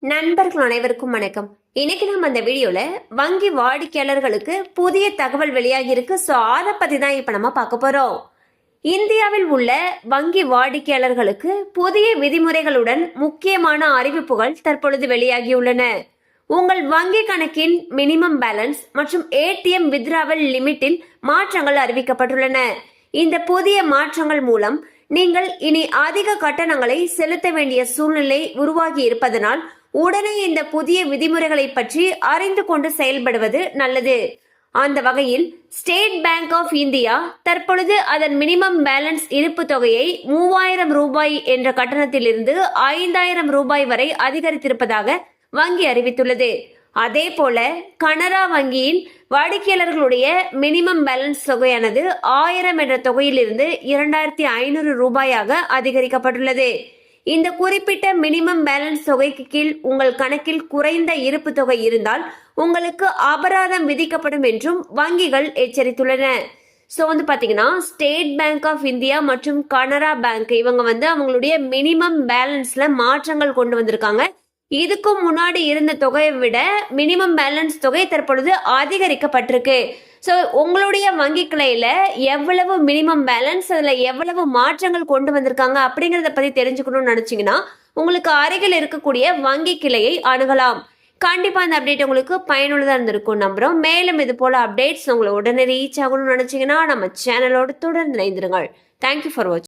நண்பர்கள் அனைவருக்கும் வணக்கம். இன்னைக்கு நம்ம அந்த வீடியோல வங்கி வாடிக்கையாளர்களுக்கு புதிய தகவல் வெளியாகி இருக்கு. சோ அதை பத்தி தான் இப்ப நம்ம பார்க்க போறோம். இந்தியாவில் உள்ள வங்கி வாடிக்கையாளர்களுக்கு புதிய விதிமுறைகளுடன் முக்கியமான அறிவிப்புகள் தற்பொழுது வெளியாகியுள்ளன. உங்கள் வங்கி கணக்கின் மினிமம் பேலன்ஸ் மற்றும் ஏடிஎம் வித்ராவல் லிமிட்டில் மாற்றங்கள் அறிவிக்கப்பட்டுள்ளன. இந்த புதிய மாற்றங்கள் மூலம் நீங்கள் இனி அதிக கட்டணங்களை செலுத்த வேண்டிய சூழ்நிலை உருவாகி இருப்பதனால் உடனே இந்த புதிய விதிமுறைகளை பற்றி அறிந்து கொண்டு செயல்படுவது நல்லது. அந்த வகையில் ஸ்டேட் பேங்க் ஆஃப் இந்தியா தற்பொழுது அதன் மினிமம் பேலன்ஸ் இருப்பு தொகையை 3000 ரூபாய் என்ற கட்டணத்திலிருந்து 5000 ரூபாய் வரை அதிகரித்திருப்பதாக வங்கி அறிவித்துள்ளது. அதே போல கனரா வங்கியின் வாடிக்கையாளர்களுடைய மினிமம் பேலன்ஸ் தொகையானது 1000 என்ற தொகையிலிருந்து 2500 ரூபாயாக அதிகரிக்கப்பட்டுள்ளது. இந்த குறிப்பிட்ட மினிமம் பேலன்ஸ் தொகைக்கு கீழ் உங்கள் கணக்கில் குறைந்த இருப்பு தொகை இருந்தால் உங்களுக்கு அபராதம் விதிக்கப்படும் என்றும் வங்கிகள் எச்சரித்துள்ளன. ஸோ பாத்தீங்கன்னா ஸ்டேட் பேங்க் ஆஃப் இந்தியா மற்றும் கனரா பேங்க் இவங்க அவங்களுடைய மினிமம் பேலன்ஸ்ல மாற்றங்கள் கொண்டு வந்திருக்காங்க. இதுக்கும் முன்னாடி இருந்த தொகையை விட மினிமம் பேலன்ஸ் தொகை தற்பொழுது அதிகரிக்கப்பட்டிருக்கு. ஸோ உங்களுடைய வங்கி கிளையில எவ்வளவு மினிமம் பேலன்ஸ், அதுல எவ்வளவு மாற்றங்கள் கொண்டு வந்திருக்காங்க அப்படிங்கறத பத்தி தெரிஞ்சுக்கணும்னு நினைச்சீங்கன்னா உங்களுக்கு அருகில் இருக்கக்கூடிய வங்கி கிளையை அணுகலாம். கண்டிப்பா அந்த அப்டேட் உங்களுக்கு பயனுள்ளதா இருந்திருக்கும் நம்புறோம். மேலும் இது போல அப்டேட்ஸ் உங்களை உடனே ரீச் ஆகணும்னு நினைச்சீங்கன்னா நம்ம சேனலோடு தொடர்ந்து இணைந்திருங்கள். தேங்க்யூ ஃபார் வாட்சிங்.